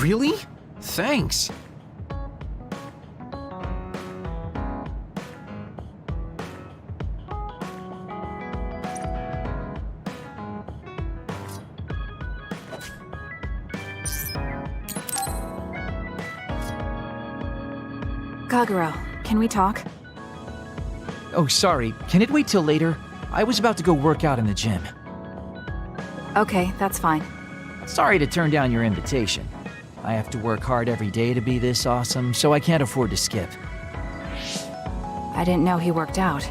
Really? Thanks. Kagero, can we talk? Oh, sorry. Can it wait till later? I was about to go work out in the gym. Okay, that's fine. Sorry to turn down your invitation. I have to work hard every day to be this awesome, so I can't afford to skip. I didn't know he worked out.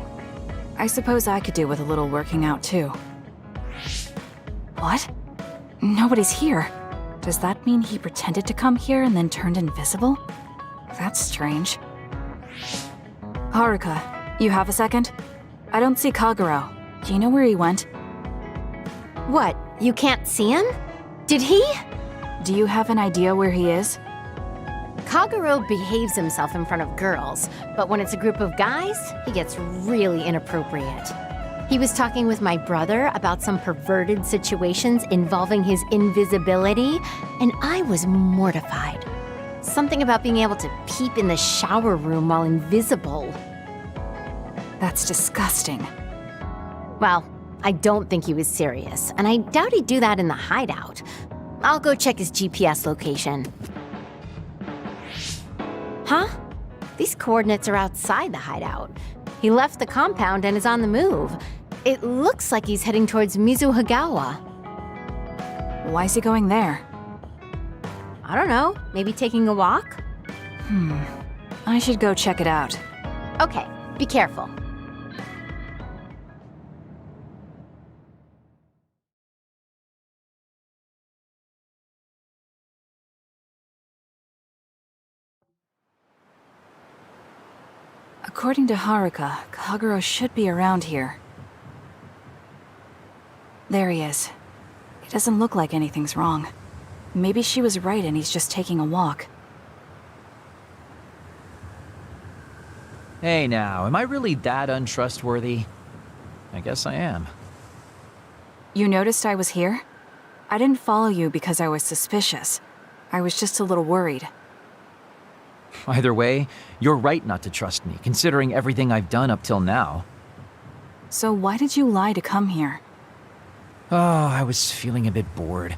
I suppose I could do with a little working out too. What? Nobody's here. Does that mean he pretended to come here and then turned invisible? That's strange. Haruka, you have a second? I don't see Kagero. Do you know where he went? What, you can't see him? Did he? Do you have an idea where he is? Kagero behaves himself in front of girls, but when it's a group of guys, he gets really inappropriate. He was talking with my brother about some perverted situations involving his invisibility, and I was mortified. Something about being able to peep in the shower room while invisible. That's disgusting. Well, I don't think he was serious, and I doubt he'd do that in the hideout. I'll go check his GPS location. Huh? These coordinates are outside the hideout. He left the compound and is on the move. It looks like he's heading towards Mizuhagawa. Why is he going there? I don't know, maybe taking a walk? I should go check it out. Okay, be careful. According to Haruka, Kagero should be around here. There he is. It doesn't look like anything's wrong. Maybe she was right and he's just taking a walk. Hey now, am I really that untrustworthy? I guess I am. You noticed I was here? I didn't follow you because I was suspicious. I was just a little worried. Either way, you're right not to trust me, considering everything I've done up till now. So why did you lie to come here? Oh, I was feeling a bit bored.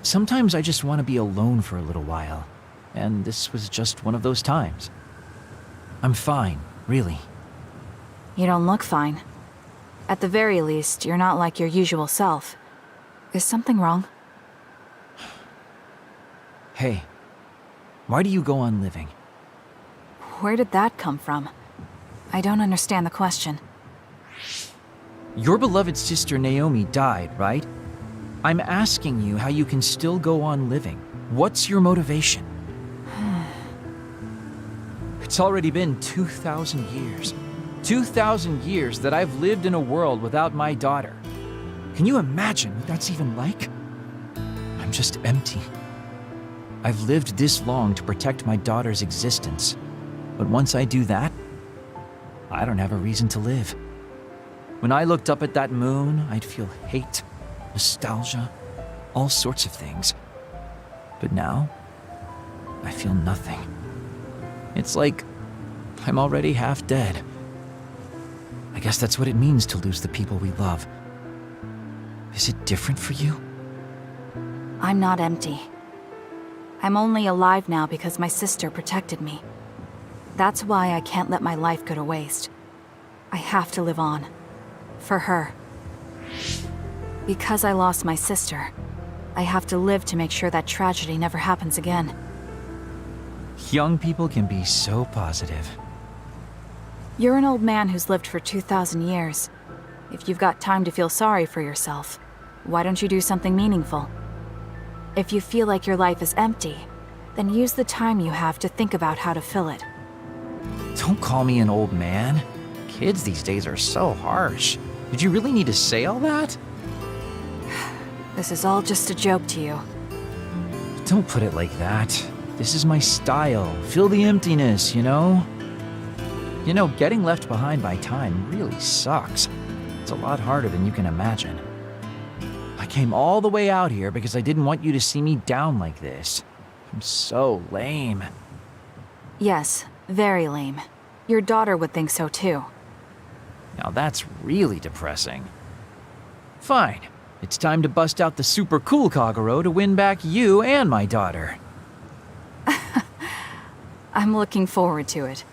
Sometimes I just want to be alone for a little while, and this was just one of those times. I'm fine, really. You don't look fine. At the very least, you're not like your usual self. Is something wrong? Hey, why do you go on living? Where did that come from? I don't understand the question. Your beloved sister Naomi died, right? I'm asking you how you can still go on living. What's your motivation? It's already been 2,000 years. 2,000 years that I've lived in a world without my daughter. Can you imagine what that's even like? I'm just empty. I've lived this long to protect my daughter's existence. But once I do that, I don't have a reason to live. When I looked up at that moon, I'd feel hate, nostalgia, all sorts of things. But now, I feel nothing. It's like I'm already half dead. I guess that's what it means to lose the people we love. Is it different for you? I'm not empty. I'm only alive now because my sister protected me. That's why I can't let my life go to waste. I have to live on. For her. Because I lost my sister, I have to live to make sure that tragedy never happens again. Young people can be so positive. You're an old man who's lived for 2,000 years. If you've got time to feel sorry for yourself, why don't you do something meaningful? If you feel like your life is empty, then use the time you have to think about how to fill it. Don't call me an old man. Kids these days are so harsh. Did you really need to say all that? This is all just a joke to you. Don't put it like that. This is my style. Fill the emptiness, you know? You know, getting left behind by time really sucks. It's a lot harder than you can imagine. I came all the way out here because I didn't want you to see me down like this. I'm so lame. Yes, very lame. Your daughter would think so too. Now that's really depressing. Fine. It's time to bust out the super cool Kagero to win back you and my daughter. I'm looking forward to it.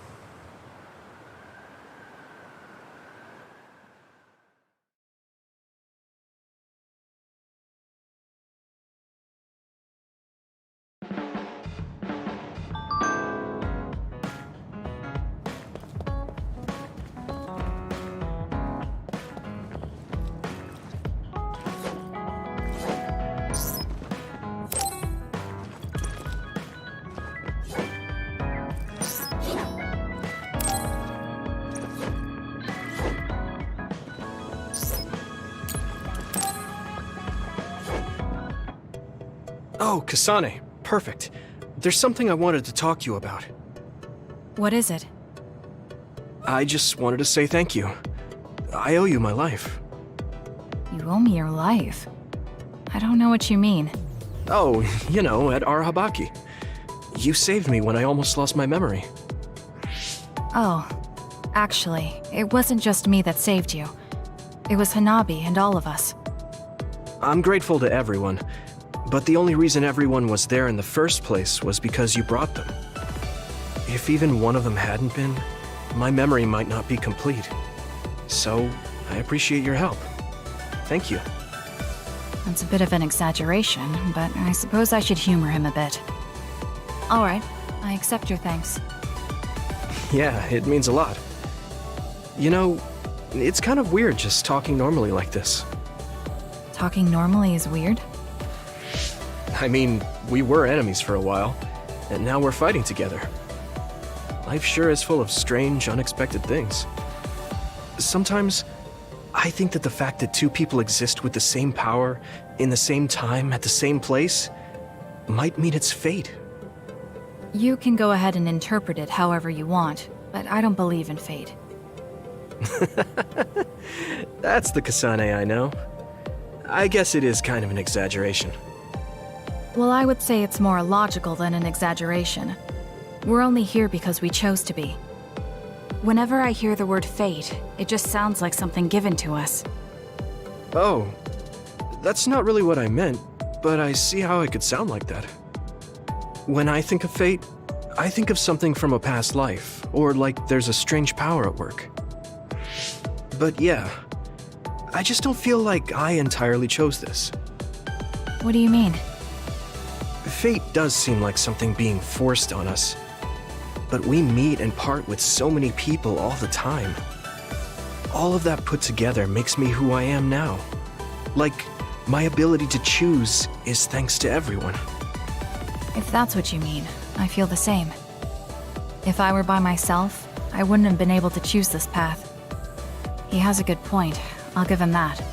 Oh, Kasane. Perfect. There's something I wanted to talk to you about. What is it? I just wanted to say thank you. I owe you my life. You owe me your life. I don't know what you mean. Oh, you know, at Arahabaki. You saved me when I almost lost my memory. Oh, actually, it wasn't just me that saved you. It was Hanabi and all of us. I'm grateful to everyone, but the only reason everyone was there in the first place was because you brought them. If even one of them hadn't been, my memory might not be complete. So, I appreciate your help. Thank you. That's a bit of an exaggeration, but I suppose I should humor him a bit. All right, I accept your thanks. Yeah, it means a lot. You know, it's kind of weird just talking normally like this. Talking normally is weird? I mean, we were enemies for a while, and now we're fighting together. Life sure is full of strange, unexpected things. Sometimes, I think that the fact that two people exist with the same power, in the same time, at the same place, might mean it's fate. You can go ahead and interpret it however you want, but I don't believe in fate. That's the Kasane I know. I guess it is kind of an exaggeration. Well, I would say it's more logical than an exaggeration. We're only here because we chose to be. Whenever I hear the word fate, it just sounds like something given to us. Oh, that's not really what I meant, but I see how it could sound like that. When I think of fate, I think of something from a past life, or like there's a strange power at work. But yeah, I just don't feel like I entirely chose this. What do you mean? Fate does seem like something being forced on us. But we meet and part with so many people all the time. All of that put together makes me who I am now. Like, my ability to choose is thanks to everyone. If that's what you mean, I feel the same. If I were by myself, I wouldn't have been able to choose this path. He has a good point, I'll give him that.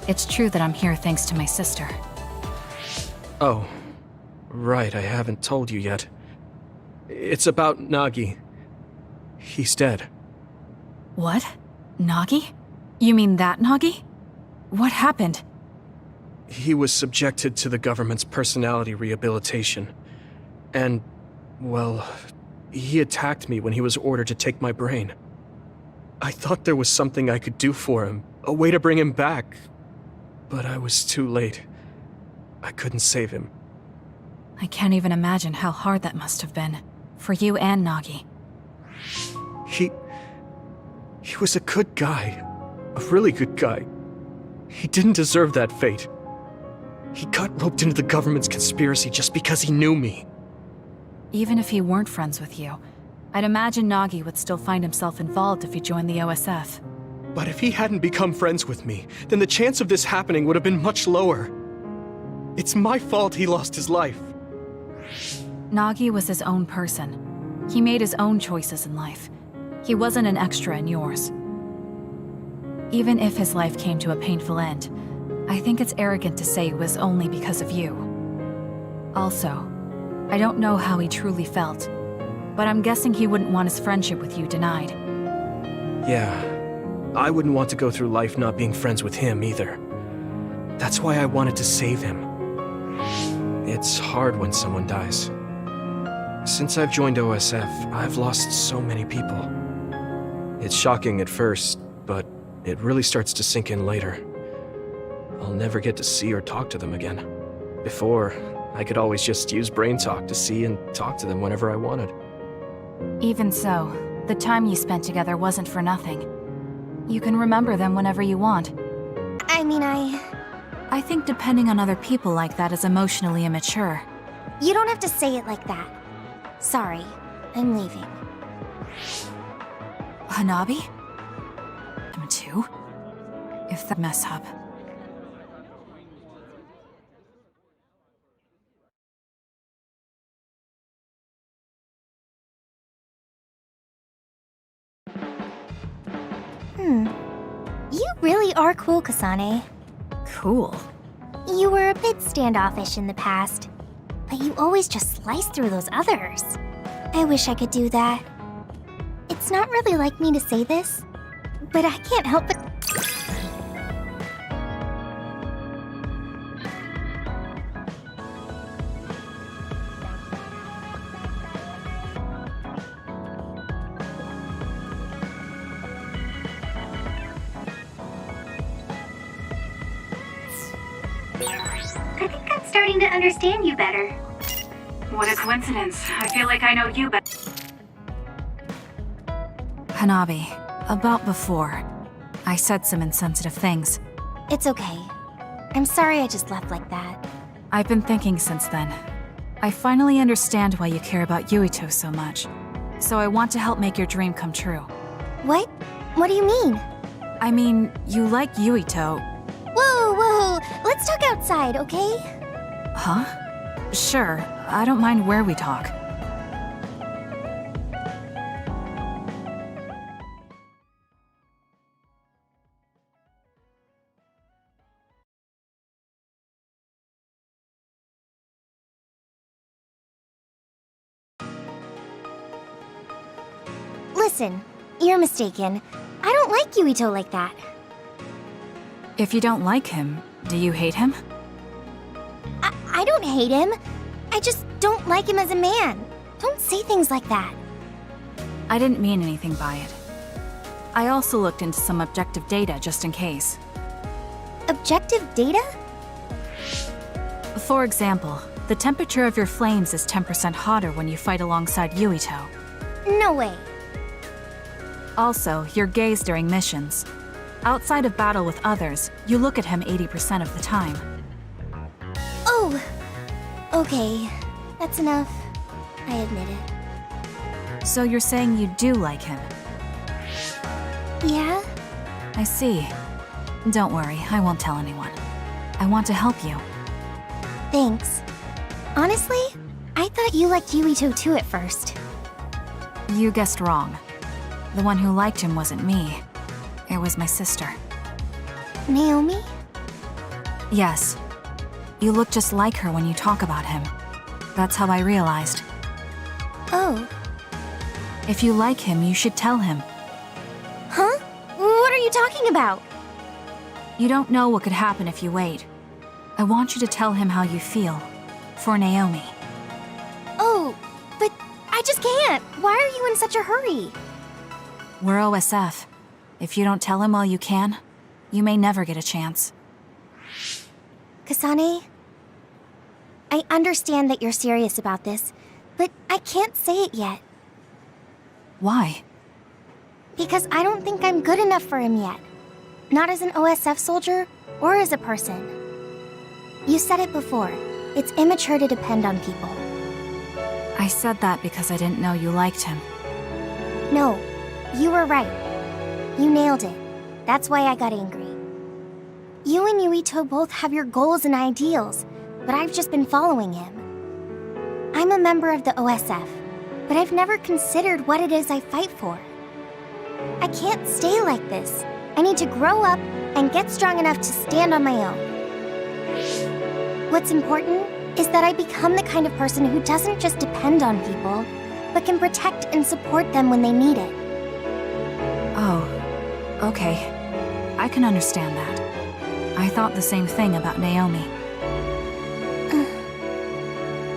It's true that I'm here thanks to my sister. Oh, right, I haven't told you yet. It's about Nagi. He's dead. What? Nagi? You mean that Nagi? What happened? He was subjected to the government's personality rehabilitation. And, well, he attacked me when he was ordered to take my brain. I thought there was something I could do for him, a way to bring him back. But I was too late. I couldn't save him. I can't even imagine how hard that must have been. For you and Nagi. He was a good guy. A really good guy. He didn't deserve that fate. He got roped into the government's conspiracy just because he knew me. Even if he weren't friends with you, I'd imagine Nagi would still find himself involved if he joined the OSF. But if he hadn't become friends with me, then the chance of this happening would have been much lower. It's my fault he lost his life. Nagi was his own person. He made his own choices in life. He wasn't an extra in yours. Even if his life came to a painful end, I think it's arrogant to say it was only because of you. Also, I don't know how he truly felt, but I'm guessing he wouldn't want his friendship with you denied. Yeah, I wouldn't want to go through life not being friends with him either. That's why I wanted to save him. It's hard when someone dies. Since I've joined OSF, I've lost so many people. It's shocking at first, but it really starts to sink in later. I'll never get to see or talk to them again. Before, I could always just use brain talk to see and talk to them whenever I wanted. Even so, the time you spent together wasn't for nothing. You can remember them whenever you want. I mean, I think depending on other people like that is emotionally immature. You don't have to say it like that. Sorry, I'm leaving. Hanabi? Him too? If that mess up. You really are cool, Kasane. Cool. You were a bit standoffish in the past, but you always just slice through those others. I wish I could do that. It's not really like me to say this, but I can't help but... I think I'm starting to understand you better. What a coincidence. I feel like I know you better. Hanabi, about before, I said some insensitive things. It's okay. I'm sorry I just left like that. I've been thinking since then. I finally understand why you care about Yuito so much. So I want to help make your dream come true. What? What do you mean? I mean, you like Yuito. Whoa! Let's talk outside, okay? Huh? Sure, I don't mind where we talk. Listen, you're mistaken. I don't like Yuito like that. If you don't like him, do you hate him? I don't hate him. I just don't like him as a man. Don't say things like that. I didn't mean anything by it. I also looked into some objective data just in case. Objective data? For example, the temperature of your flames is 10% hotter when you fight alongside Yuito. No way. Also, your gaze during missions. Outside of battle with others, you look at him 80% of the time. Oh! Okay, that's enough. I admit it. So you're saying you do like him? Yeah? I see. Don't worry, I won't tell anyone. I want to help you. Thanks. Honestly, I thought you liked Yuito too at first. You guessed wrong. The one who liked him wasn't me. It was my sister. Naomi? Yes. You look just like her when you talk about him. That's how I realized. Oh. If you like him, you should tell him. Huh? What are you talking about? You don't know what could happen if you wait. I want you to tell him how you feel. For Naomi. Oh, but I just can't. Why are you in such a hurry? We're OSF. If you don't tell him while you can, you may never get a chance. Kasane, I understand that you're serious about this, but I can't say it yet. Why? Because I don't think I'm good enough for him yet. Not as an OSF soldier, or as a person. You said it before. It's immature to depend on people. I said that because I didn't know you liked him. No, you were right. You nailed it. That's why I got angry. You and Yuito both have your goals and ideals, but I've just been following him. I'm a member of the OSF, but I've never considered what it is I fight for. I can't stay like this. I need to grow up and get strong enough to stand on my own. What's important is that I become the kind of person who doesn't just depend on people, but can protect and support them when they need it. Oh, okay. I can understand that. I thought the same thing about Naomi.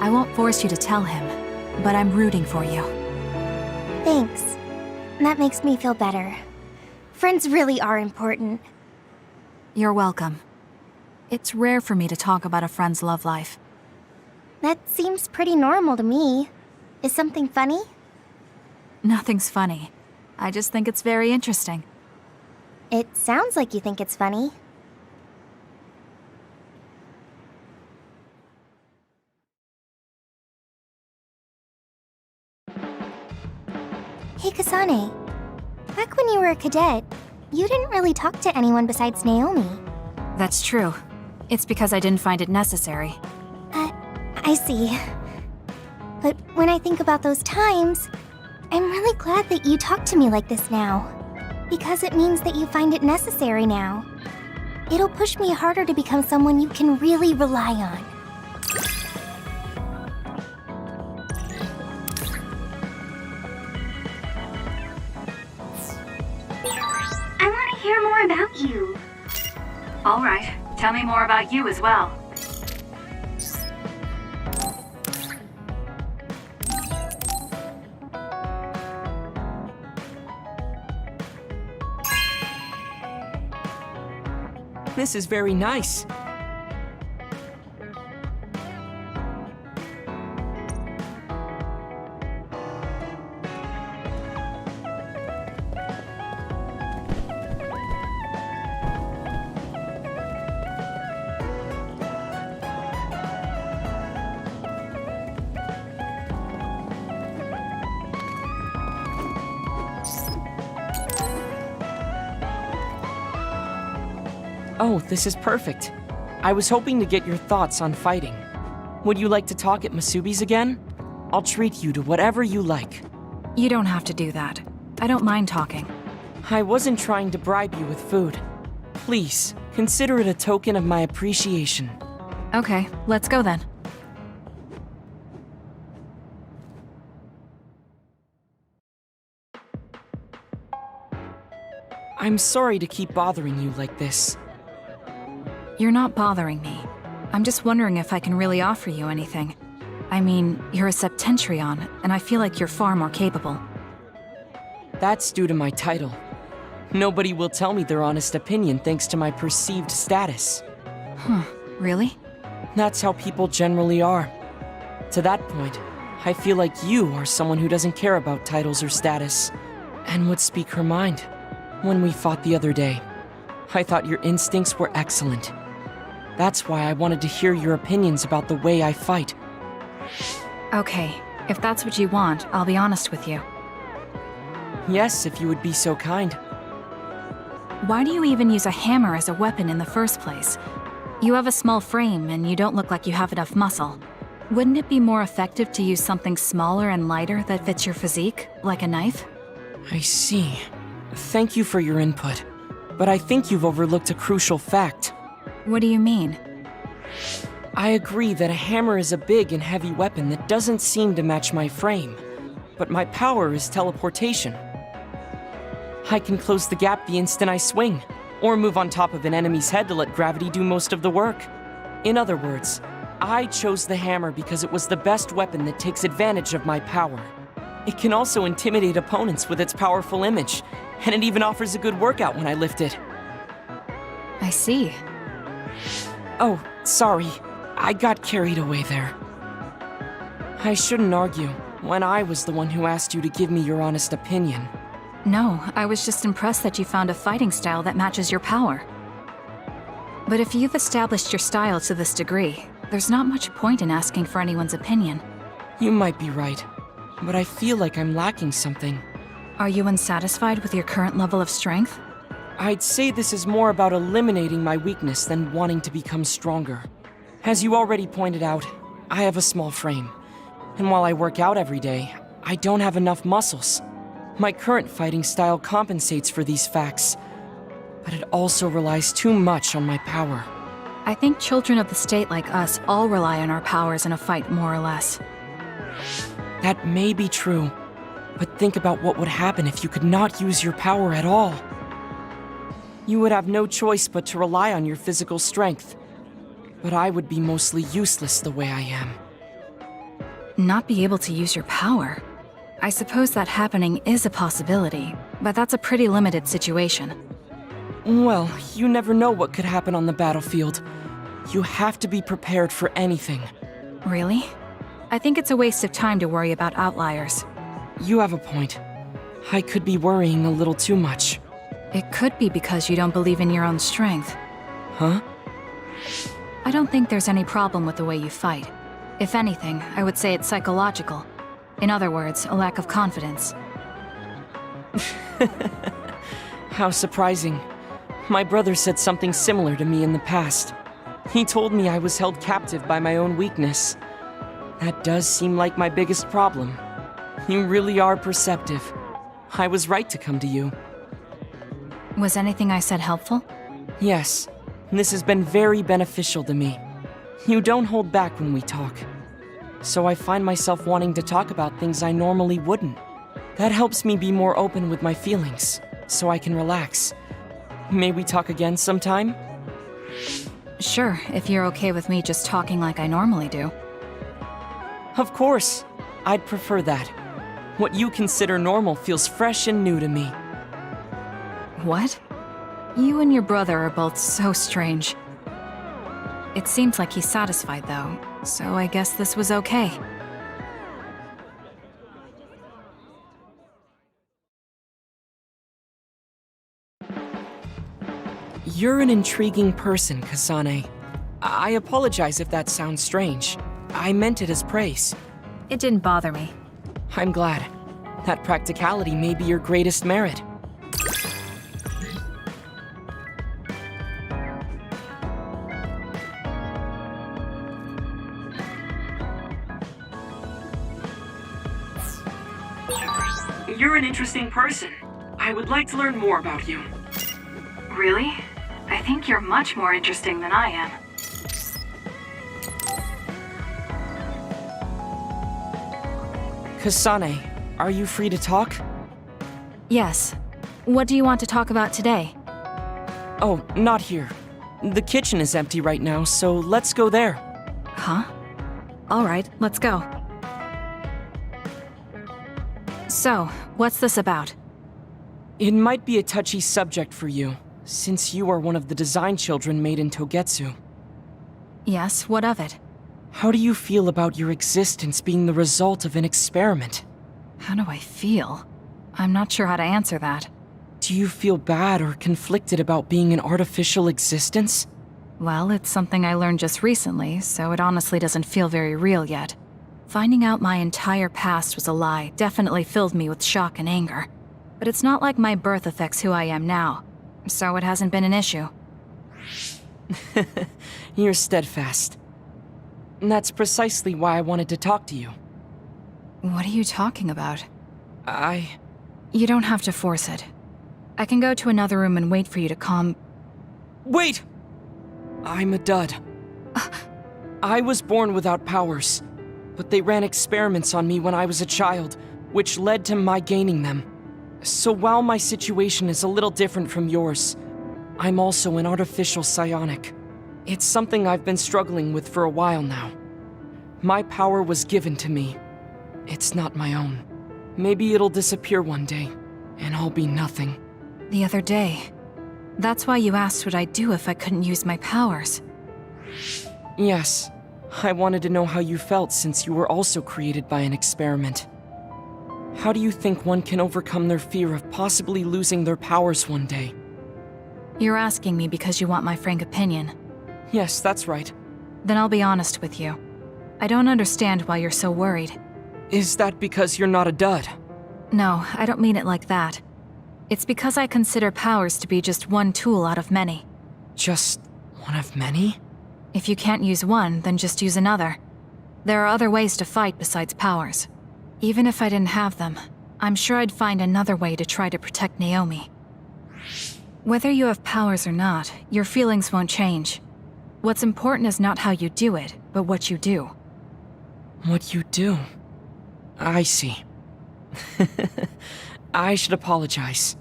I won't force you to tell him, but I'm rooting for you. Thanks. That makes me feel better. Friends really are important. You're welcome. It's rare for me to talk about a friend's love life. That seems pretty normal to me. Is something funny? Nothing's funny. I just think it's very interesting. It sounds like you think it's funny. Hey, Kasane. Back when you were a cadet, you didn't really talk to anyone besides Naomi. That's true. It's because I didn't find it necessary. I see. But when I think about those times, I'm really glad that you talk to me like this now. Because it means that you find it necessary now. It'll push me harder to become someone you can really rely on. I want to hear more about you. All right, tell me more about you as well. This is very nice. Oh, this is perfect. I was hoping to get your thoughts on fighting. Would you like to talk at Masubi's again? I'll treat you to whatever you like. You don't have to do that. I don't mind talking. I wasn't trying to bribe you with food. Please, consider it a token of my appreciation. Okay, let's go then. I'm sorry to keep bothering you like this. You're not bothering me. I'm just wondering if I can really offer you anything. I mean, you're a Septentrion, and I feel like you're far more capable. That's due to my title. Nobody will tell me their honest opinion thanks to my perceived status. Huh, really? That's how people generally are. To that point, I feel like you are someone who doesn't care about titles or status, and would speak her mind. When we fought the other day, I thought your instincts were excellent. That's why I wanted to hear your opinions about the way I fight. Okay, if that's what you want, I'll be honest with you. Yes, if you would be so kind. Why do you even use a hammer as a weapon in the first place? You have a small frame, and you don't look like you have enough muscle. Wouldn't it be more effective to use something smaller and lighter that fits your physique, like a knife? I see. Thank you for your input. But I think you've overlooked a crucial fact. What do you mean? I agree that a hammer is a big and heavy weapon that doesn't seem to match my frame. But my power is teleportation. I can close the gap the instant I swing, or move on top of an enemy's head to let gravity do most of the work. In other words, I chose the hammer because it was the best weapon that takes advantage of my power. It can also intimidate opponents with its powerful image, and it even offers a good workout when I lift it. I see. Oh, sorry. I got carried away there. I shouldn't argue, when I was the one who asked you to give me your honest opinion. No, I was just impressed that you found a fighting style that matches your power. But if you've established your style to this degree, there's not much point in asking for anyone's opinion. You might be right, but I feel like I'm lacking something. Are you unsatisfied with your current level of strength? I'd say this is more about eliminating my weakness than wanting to become stronger. As you already pointed out, I have a small frame. And while I work out every day, I don't have enough muscles. My current fighting style compensates for these facts, but it also relies too much on my power. I think children of the state like us all rely on our powers in a fight, more or less. That may be true, but think about what would happen if you could not use your power at all. You would have no choice but to rely on your physical strength. But I would be mostly useless the way I am. Not be able to use your power? I suppose that happening is a possibility, but that's a pretty limited situation. Well, you never know what could happen on the battlefield. You have to be prepared for anything. Really? I think it's a waste of time to worry about outliers. You have a point. I could be worrying a little too much. It could be because you don't believe in your own strength. Huh? I don't think there's any problem with the way you fight. If anything, I would say it's psychological. In other words, a lack of confidence. How surprising. My brother said something similar to me in the past. He told me I was held captive by my own weakness. That does seem like my biggest problem. You really are perceptive. I was right to come to you. Was anything I said helpful? Yes, this has been very beneficial to me. You don't hold back when we talk. So I find myself wanting to talk about things I normally wouldn't. That helps me be more open with my feelings, so I can relax. May we talk again sometime? Sure, if you're okay with me just talking like I normally do. Of course. I'd prefer that. What you consider normal feels fresh and new to me. What? You and your brother are both so strange. It seems like he's satisfied, though, so I guess this was okay. You're an intriguing person, Kasane. I apologize if that sounds strange. I meant it as praise. It didn't bother me. I'm glad. That practicality may be your greatest merit. You're an interesting person. I would like to learn more about you. Really? I think you're much more interesting than I am. Kasane, are you free to talk? Yes. What do you want to talk about today? Oh, not here. The kitchen is empty right now, so let's go there. Huh? Alright, let's go. So, what's this about? It might be a touchy subject for you, since you are one of the design children made in Togetsu. Yes, what of it? How do you feel about your existence being the result of an experiment? How do I feel? I'm not sure how to answer that. Do you feel bad or conflicted about being an artificial existence? Well, it's something I learned just recently, so it honestly doesn't feel very real yet. Finding out my entire past was a lie definitely filled me with shock and anger. But it's not like my birth affects who I am now, so it hasn't been an issue. You're steadfast. And that's precisely why I wanted to talk to you. What are you talking about? I... You don't have to force it. I can go to another room and wait for you to calm... Wait! I'm a dud. I was born without powers, but they ran experiments on me when I was a child, which led to my gaining them. So while my situation is a little different from yours, I'm also an artificial psionic. It's something I've been struggling with for a while now. My power was given to me. It's not my own. Maybe it'll disappear one day, and I'll be nothing. The other day. That's why you asked what I'd do if I couldn't use my powers. Yes. I wanted to know how you felt since you were also created by an experiment. How do you think one can overcome their fear of possibly losing their powers one day? You're asking me because you want my frank opinion. Yes, that's right. Then I'll be honest with you. I don't understand why you're so worried. Is that because you're not a dud? No, I don't mean it like that. It's because I consider powers to be just one tool out of many. Just one of many? If you can't use one, then just use another. There are other ways to fight besides powers. Even if I didn't have them, I'm sure I'd find another way to try to protect Naomi. Whether you have powers or not, your feelings won't change. What's important is not how you do it, but what you do. What you do? I see. I should apologize.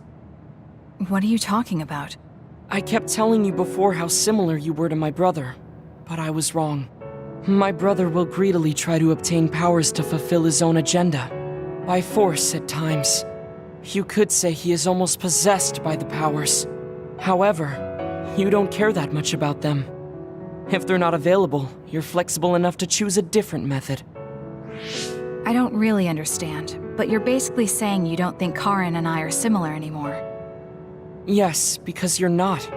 What are you talking about? I kept telling you before how similar you were to my brother, but I was wrong. My brother will greedily try to obtain powers to fulfill his own agenda. By force at times. You could say he is almost possessed by the powers. However, you don't care that much about them. If they're not available, you're flexible enough to choose a different method. I don't really understand, but you're basically saying you don't think Karin and I are similar anymore. Yes, because you're not.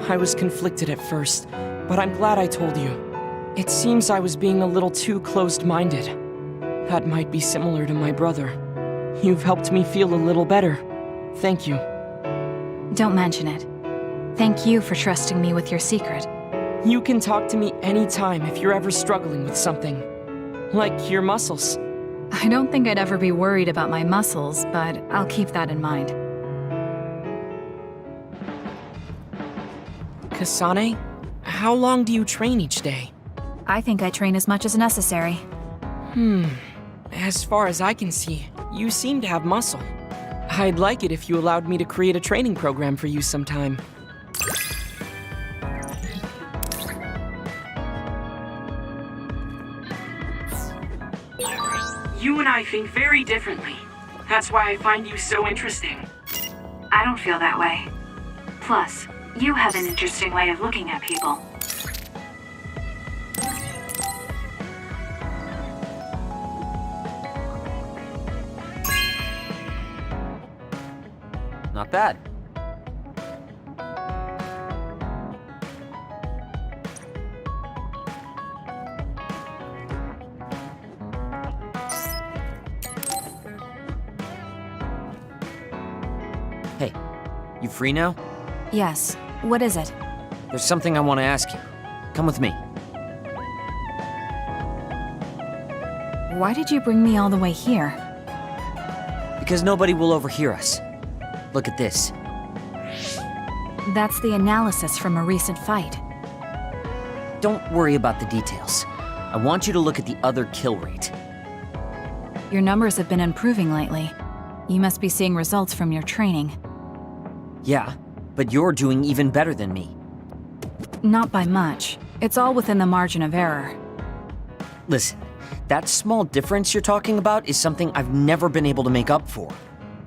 I was conflicted at first, but I'm glad I told you. It seems I was being a little too closed-minded. That might be similar to my brother. You've helped me feel a little better. Thank you. Don't mention it. Thank you for trusting me with your secret. You can talk to me anytime if you're ever struggling with something. Like your muscles. I don't think I'd ever be worried about my muscles, but I'll keep that in mind. Kasane, how long do you train each day? I think I train as much as necessary. As far as I can see, you seem to have muscle. I'd like it if you allowed me to create a training program for you sometime. You and I think very differently. That's why I find you so interesting. I don't feel that way. Plus, you have an interesting way of looking at people. Not bad. Hey, you free now? Yes. What is it? There's something I want to ask you. Come with me. Why did you bring me all the way here? Because nobody will overhear us. Look at this. That's the analysis from a recent fight. Don't worry about the details. I want you to look at the other kill rate. Your numbers have been improving lately. You must be seeing results from your training. Yeah, but you're doing even better than me. Not by much. It's all within the margin of error. Listen, that small difference you're talking about is something I've never been able to make up for.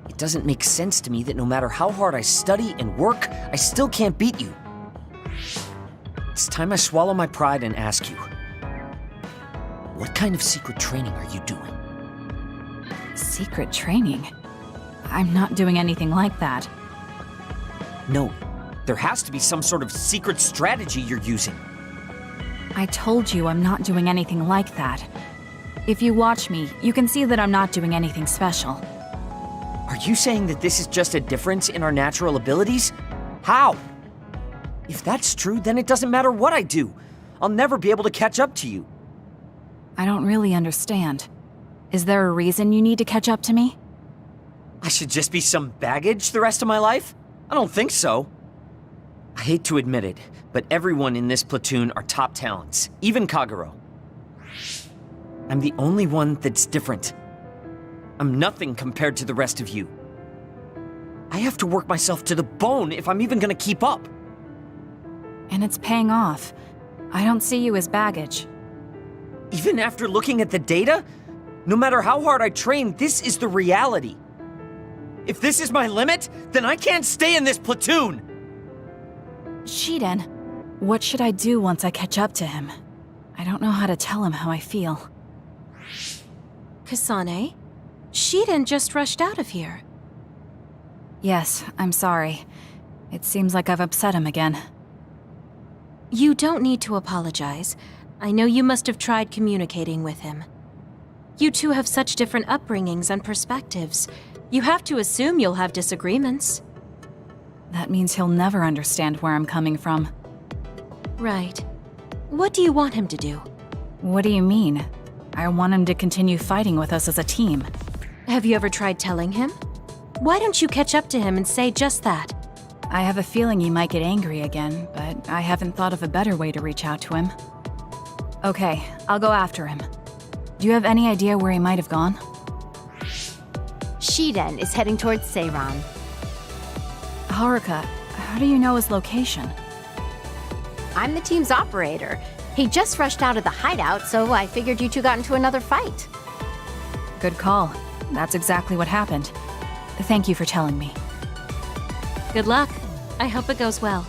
It doesn't make sense to me that no matter how hard I study and work, I still can't beat you. It's time I swallow my pride and ask you, what kind of secret training are you doing? Secret training? I'm not doing anything like that. No, there has to be some sort of secret strategy you're using. I told you I'm not doing anything like that. If you watch me, you can see that I'm not doing anything special. Are you saying that this is just a difference in our natural abilities? How? If that's true, then it doesn't matter what I do. I'll never be able to catch up to you. I don't really understand. Is there a reason you need to catch up to me? I should just be some baggage the rest of my life? I don't think so. I hate to admit it, but everyone in this platoon are top talents, even Kagero. I'm the only one that's different. I'm nothing compared to the rest of you. I have to work myself to the bone if I'm even gonna keep up. And it's paying off. I don't see you as baggage. Even after looking at the data? No matter how hard I train, this is the reality. If this is my limit, then I can't stay in this platoon! Shiden, what should I do once I catch up to him? I don't know how to tell him how I feel. Kasane? Shiden just rushed out of here. Yes, I'm sorry. It seems like I've upset him again. You don't need to apologize. I know you must have tried communicating with him. You two have such different upbringings and perspectives. You have to assume you'll have disagreements. That means he'll never understand where I'm coming from. Right. What do you want him to do? What do you mean? I want him to continue fighting with us as a team. Have you ever tried telling him? Why don't you catch up to him and say just that? I have a feeling he might get angry again, but I haven't thought of a better way to reach out to him. Okay, I'll go after him. Do you have any idea where he might have gone? Shiden is heading towards Seiran. Haruka, how do you know his location? I'm the team's operator. He just rushed out of the hideout, so I figured you two got into another fight. Good call. That's exactly what happened. Thank you for telling me. Good luck. I hope it goes well.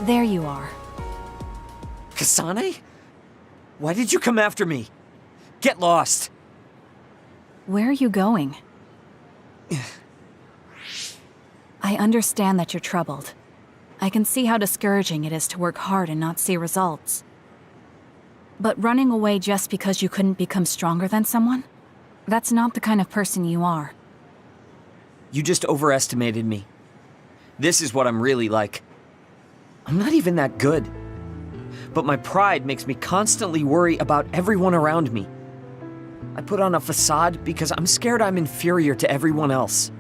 There you are. Kasane? Why did you come after me? Get lost! Where are you going? I understand that you're troubled. I can see how discouraging it is to work hard and not see results. But running away just because you couldn't become stronger than someone? That's not the kind of person you are. You just overestimated me. This is what I'm really like. I'm not even that good. But my pride makes me constantly worry about everyone around me. I put on a facade because I'm scared I'm inferior to everyone else.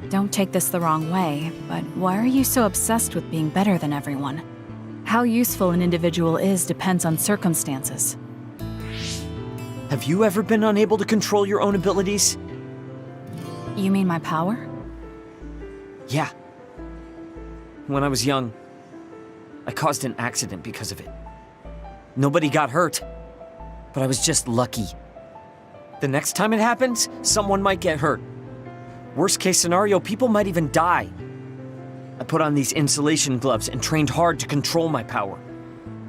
Don't take this the wrong way, but why are you so obsessed with being better than everyone? How useful an individual is depends on circumstances. Have you ever been unable to control your own abilities? You mean my power? Yeah. When I was young, I caused an accident because of it. Nobody got hurt, but I was just lucky. The next time it happens, someone might get hurt. Worst case scenario, people might even die. I put on these insulation gloves and trained hard to control my power.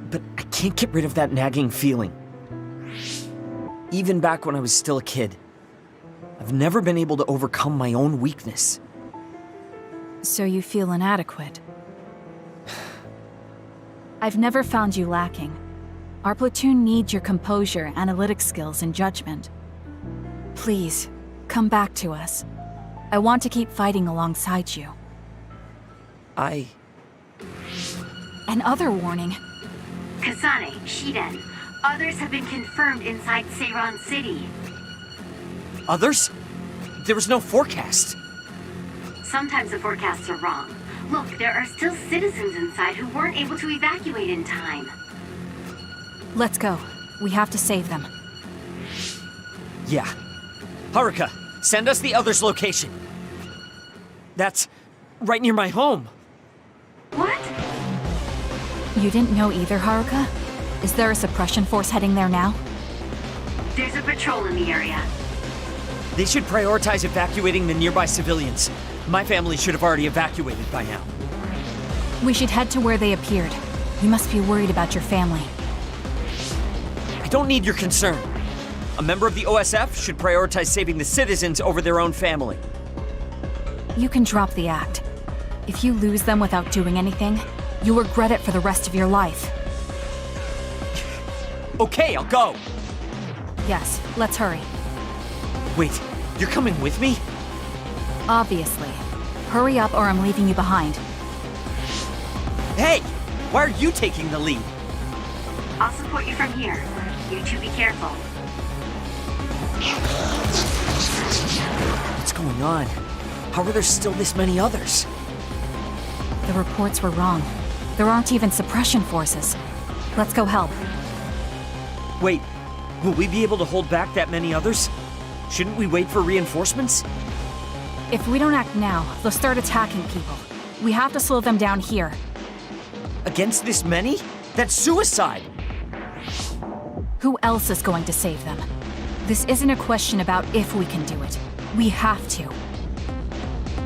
But I can't get rid of that nagging feeling. Even back when I was still a kid, I've never been able to overcome my own weakness. So you feel inadequate. I've never found you lacking. Our platoon needs your composure, analytic skills, and judgment. Please, come back to us. I want to keep fighting alongside you. And other warning. Kasane, Shiden, others have been confirmed inside Seiran City. Others? There was no forecast. Sometimes the forecasts are wrong. Look, there are still citizens inside who weren't able to evacuate in time. Let's go. We have to save them. Yeah. Haruka, send us the others' location. That's right near my home. What? You didn't know either, Haruka? Is there a suppression force heading there now? There's a patrol in the area. They should prioritize evacuating the nearby civilians. My family should have already evacuated by now. We should head to where they appeared. You must be worried about your family. I don't need your concern. A member of the OSF should prioritize saving the citizens over their own family. You can drop the act. If you lose them without doing anything, you'll regret it for the rest of your life. Okay, I'll go. Yes, let's hurry. Wait, you're coming with me? Obviously. Hurry up or I'm leaving you behind. Hey! Why are you taking the lead? I'll support you from here. You two be careful. What's going on? How are there still this many others? The reports were wrong. There aren't even suppression forces. Let's go help. Wait, will we be able to hold back that many others? Shouldn't we wait for reinforcements? If we don't act now, they'll start attacking people. We have to slow them down here. Against this many? That's suicide! Who else is going to save them? This isn't a question about if we can do it. We have to.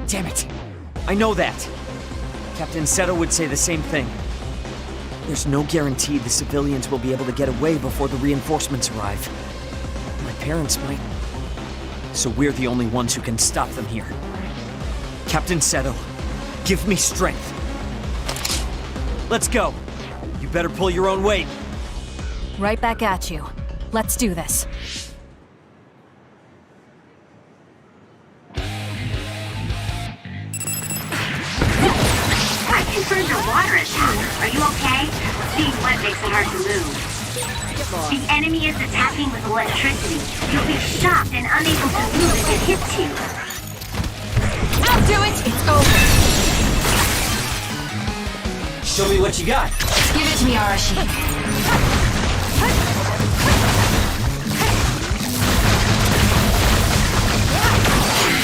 Damn it! I know that! Captain Seto would say the same thing. There's no guarantee the civilians will be able to get away before the reinforcements arrive. My parents might. So we're the only ones who can stop them here. Captain Seto, give me strength. Let's go. You better pull your own weight. Right back at you. Let's do this. confirmed your water attack. Are you okay? Being wet makes it hard to move. The enemy is attacking with electricity. You'll be shocked and unable to move if it hits you. I'll do it! It's over. Show me what you got. Give it to me, Arashi.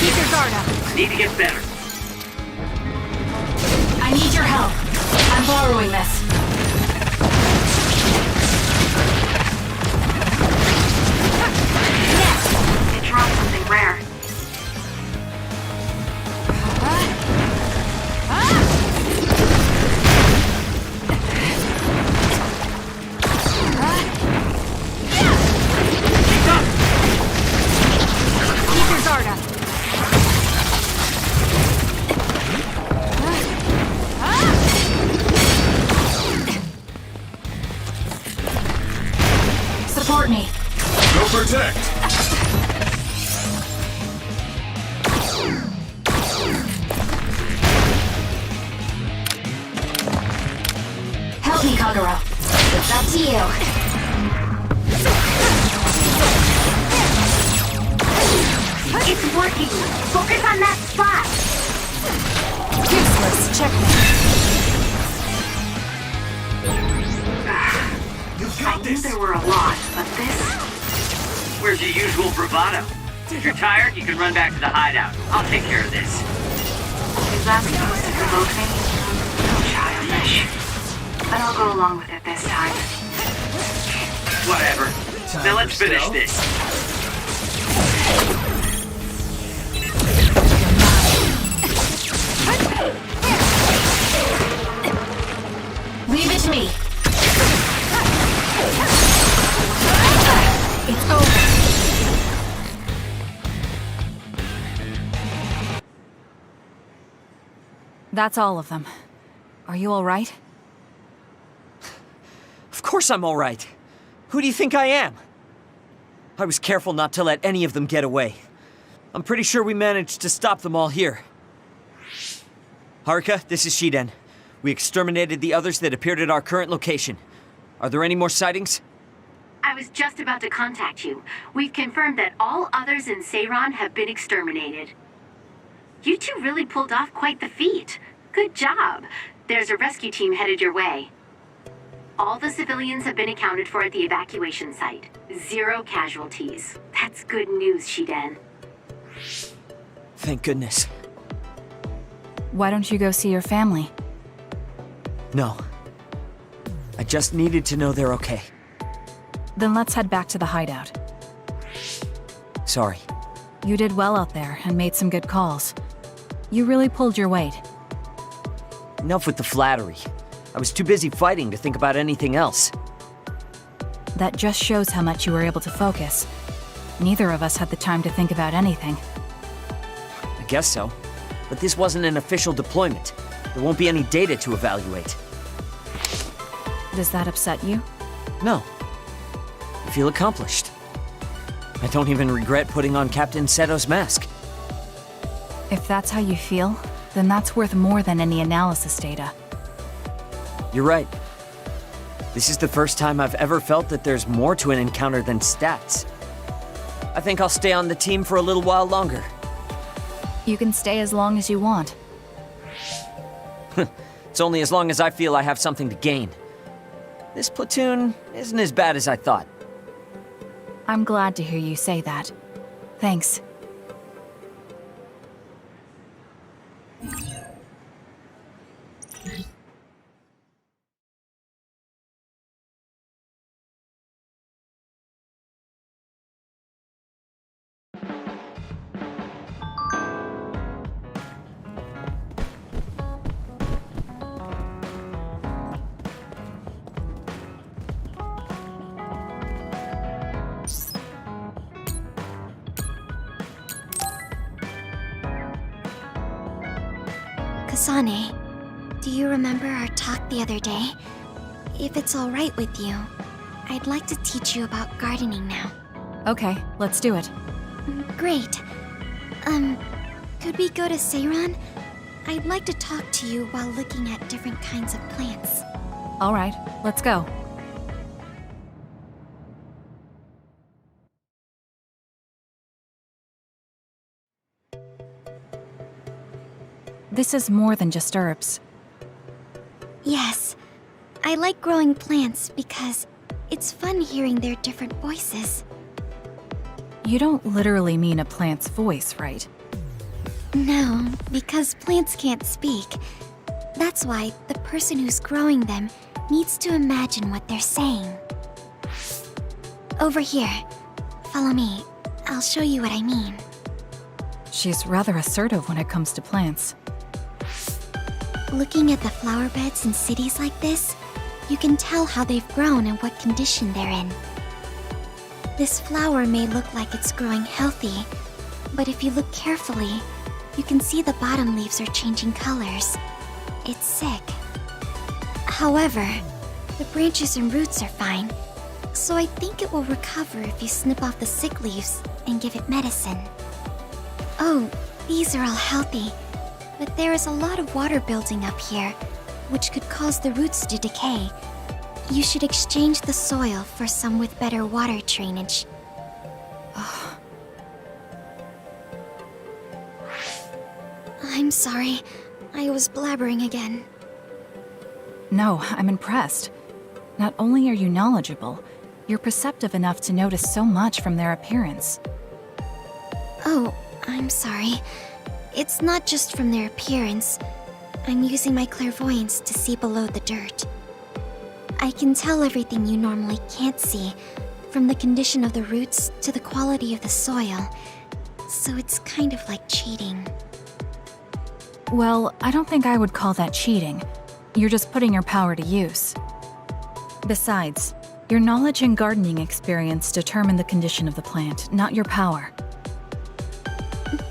Keep your guard up. Need to get better. I need your help. I'm borrowing this. Yes! It dropped something rare. Keep your guard up. Support me. Go protect! Help me, Kagura. It's up to you. It's working! Focus on that spot! Useless. Checkmate. I knew there were a lot, but this... Where's your usual bravado? If you're tired, you can run back to the hideout. I'll take care of this. Is that supposed to provoke me? So childish. But I'll go along with it this time. Whatever. Now let's finish this. Leave it to me. It's over. That's all of them. Are you all right? Of course I'm all right. Who do you think I am? I was careful not to let any of them get away. I'm pretty sure we managed to stop them all here. Haruka, this is Shiden. We exterminated the others that appeared at our current location. Are there any more sightings? I was just about to contact you. We've confirmed that all others in Seiran have been exterminated. You two really pulled off quite the feat. Good job. There's a rescue team headed your way. All the civilians have been accounted for at the evacuation site. 0 casualties. That's good news, Shiden. Thank goodness. Why don't you go see your family? No. I just needed to know they're okay. Then let's head back to the hideout. Sorry. You did well out there and made some good calls. You really pulled your weight. Enough with the flattery. I was too busy fighting to think about anything else. That just shows how much you were able to focus. Neither of us had the time to think about anything. I guess so. But this wasn't an official deployment. There won't be any data to evaluate. Does that upset you? No. I feel accomplished. I don't even regret putting on Captain Seto's mask. If that's how you feel, then that's worth more than any analysis data. You're right. This is the first time I've ever felt that there's more to an encounter than stats. I think I'll stay on the team for a little while longer. You can stay as long as you want. It's only as long as I feel I have something to gain. This platoon isn't as bad as I thought. I'm glad to hear you say that. Thanks. Kasane, do you remember our talk the other day? If it's alright with you, I'd like to teach you about gardening now. Okay, let's do it. Great. Could we go to Seiran? I'd like to talk to you while looking at different kinds of plants. All right, let's go. This is more than just herbs. Yes, I like growing plants because it's fun hearing their different voices. You don't literally mean a plant's voice, right? No, because plants can't speak. That's why the person who's growing them needs to imagine what they're saying. Over here. Follow me. I'll show you what I mean. She's rather assertive when it comes to plants. Looking at the flower beds in cities like this, you can tell how they've grown and what condition they're in. This flower may look like it's growing healthy, but if you look carefully, you can see the bottom leaves are changing colors. It's sick. However, the branches and roots are fine, so I think it will recover if you snip off the sick leaves and give it medicine. Oh, these are all healthy, but there is a lot of water building up here, which could cause the roots to decay. You should exchange the soil for some with better water drainage. I'm sorry. I was blabbering again. No, I'm impressed. Not only are you knowledgeable, you're perceptive enough to notice so much from their appearance. Oh, I'm sorry. It's not just from their appearance. I'm using my clairvoyance to see below the dirt. I can tell everything you normally can't see, from the condition of the roots to the quality of the soil. So it's kind of like cheating. Well, I don't think I would call that cheating. You're just putting your power to use. Besides, your knowledge and gardening experience determine the condition of the plant, not your power.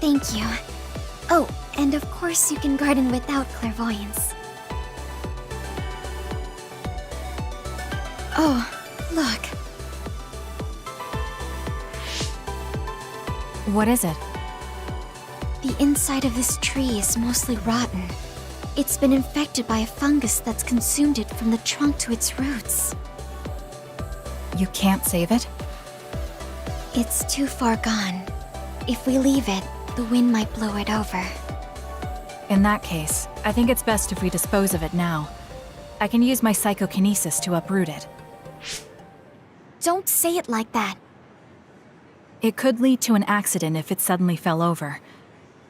Thank you. Oh, and of course you can garden without clairvoyance. Oh, look. What is it? The inside of this tree is mostly rotten. It's been infected by a fungus that's consumed it from the trunk to its roots. You can't save it? It's too far gone. If we leave it, the wind might blow it over. In that case, I think it's best if we dispose of it now. I can use my psychokinesis to uproot it. Don't say it like that. It could lead to an accident if it suddenly fell over.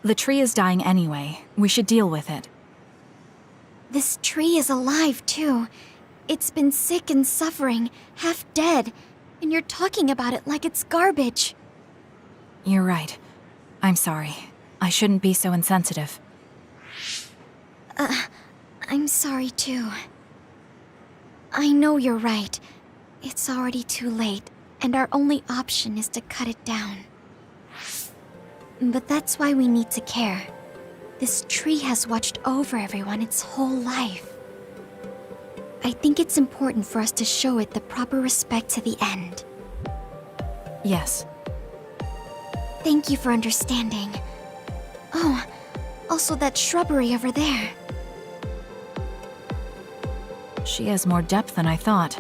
The tree is dying anyway. We should deal with it. This tree is alive, too. It's been sick and suffering, half dead, and you're talking about it like it's garbage. You're right. I'm sorry. I shouldn't be so insensitive. I'm sorry, too. I know you're right. It's already too late, and our only option is to cut it down. But that's why we need to care. This tree has watched over everyone its whole life. I think it's important for us to show it the proper respect to the end. Yes. Thank you for understanding. Oh, also that shrubbery over there. She has more depth than I thought.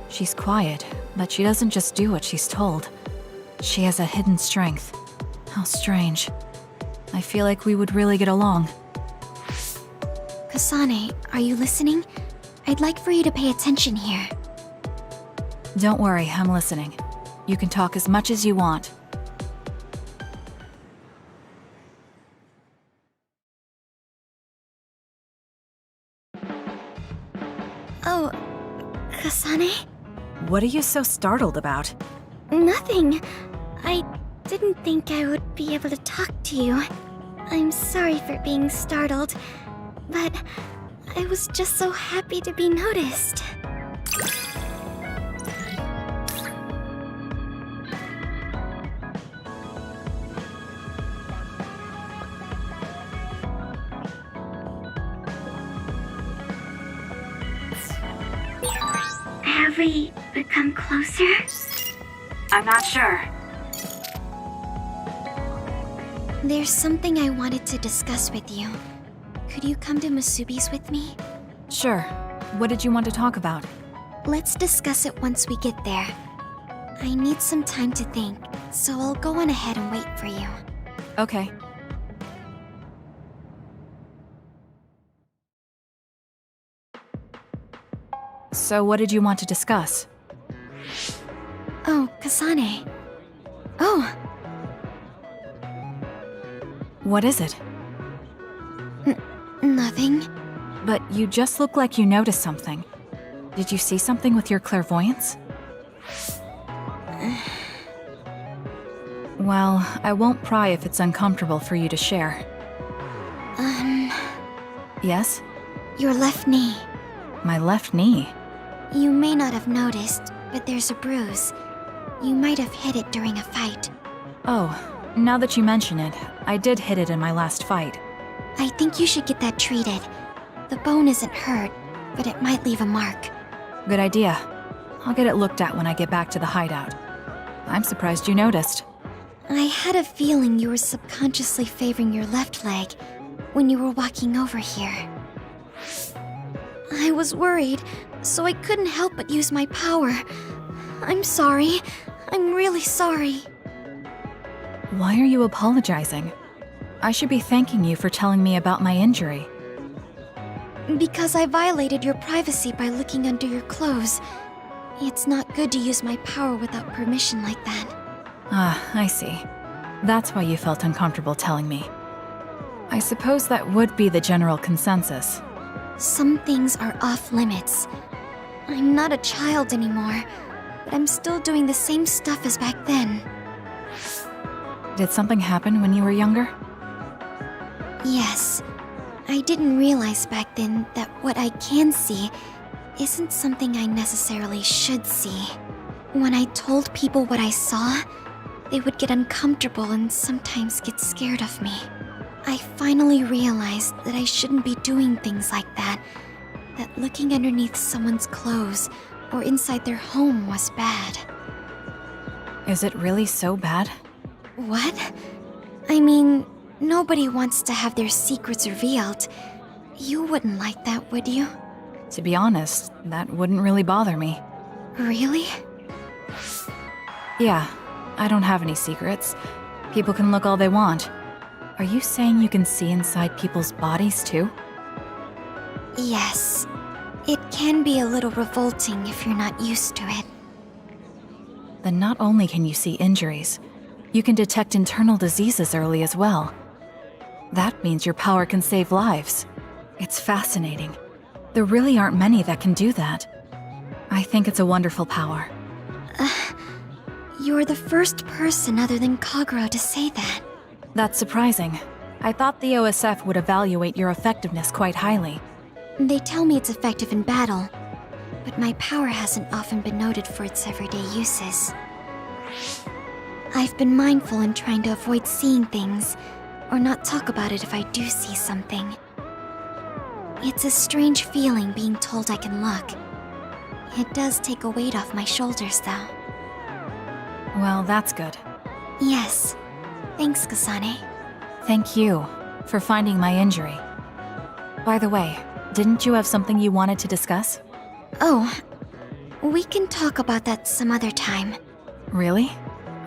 She's quiet, but she doesn't just do what she's told. She has a hidden strength. How strange. I feel like we would really get along. Kasane, are you listening? I'd like for you to pay attention here. Don't worry, I'm listening. You can talk as much as you want. Oh, Kasane? What are you so startled about? Nothing. I didn't think I would be able to talk to you. I'm sorry for being startled, but I was just so happy to be noticed. Have we become closer? I'm not sure. There's something I wanted to discuss with you. could you come to Masubi's with me? Sure. What did you want to talk about? Let's discuss it once we get there. I need some time to think, so I'll go on ahead and wait for you. Okay. So what did you want to discuss? Oh, Kasane. Oh, What is it? nothing. But you just look like you noticed something. Did you see something with your clairvoyance? Well, I won't pry if it's uncomfortable for you to share. Yes? Your left knee. My left knee. You may not have noticed, but there's a bruise. You might have hit it during a fight. Oh, now that you mention it, I did hit it in my last fight. I think you should get that treated. The bone isn't hurt, but it might leave a mark. Good idea. I'll get it looked at when I get back to the hideout. I'm surprised you noticed. I had a feeling you were subconsciously favoring your left leg when you were walking over here. I was worried, so I couldn't help but use my power. I'm sorry. I'm really sorry. Why are you apologizing? I should be thanking you for telling me about my injury. Because I violated your privacy by looking under your clothes. It's not good to use my power without permission like that. Ah, I see. That's why you felt uncomfortable telling me. I suppose that would be the general consensus. Some things are off limits. I'm not a child anymore, but I'm still doing the same stuff as back then. Did something happen when you were younger? Yes. I didn't realize back then that what I can see isn't something I necessarily should see. When I told people what I saw, they would get uncomfortable and sometimes get scared of me. I finally realized that I shouldn't be doing things like that, that looking underneath someone's clothes or inside their home was bad. Is it really so bad? What? I mean, nobody wants to have their secrets revealed. You wouldn't like that, would you? To be honest, that wouldn't really bother me. Really? Yeah, I don't have any secrets. People can look all they want. Are you saying you can see inside people's bodies too? Yes. It can be a little revolting if you're not used to it. Then not only can you see injuries, you can detect internal diseases early as well. That means your power can save lives. It's fascinating. There really aren't many that can do that. I think it's a wonderful power. You're the first person other than Kagero to say that. That's surprising. I thought the OSF would evaluate your effectiveness quite highly. They tell me it's effective in battle, but my power hasn't often been noted for its everyday uses. I've been mindful in trying to avoid seeing things, or not talk about it if I do see something. It's a strange feeling being told I can look. It does take a weight off my shoulders, though. Well, that's good. Yes. Thanks, Kasane. Thank you for finding my injury. By the way, didn't you have something you wanted to discuss? Oh, we can talk about that some other time. Really?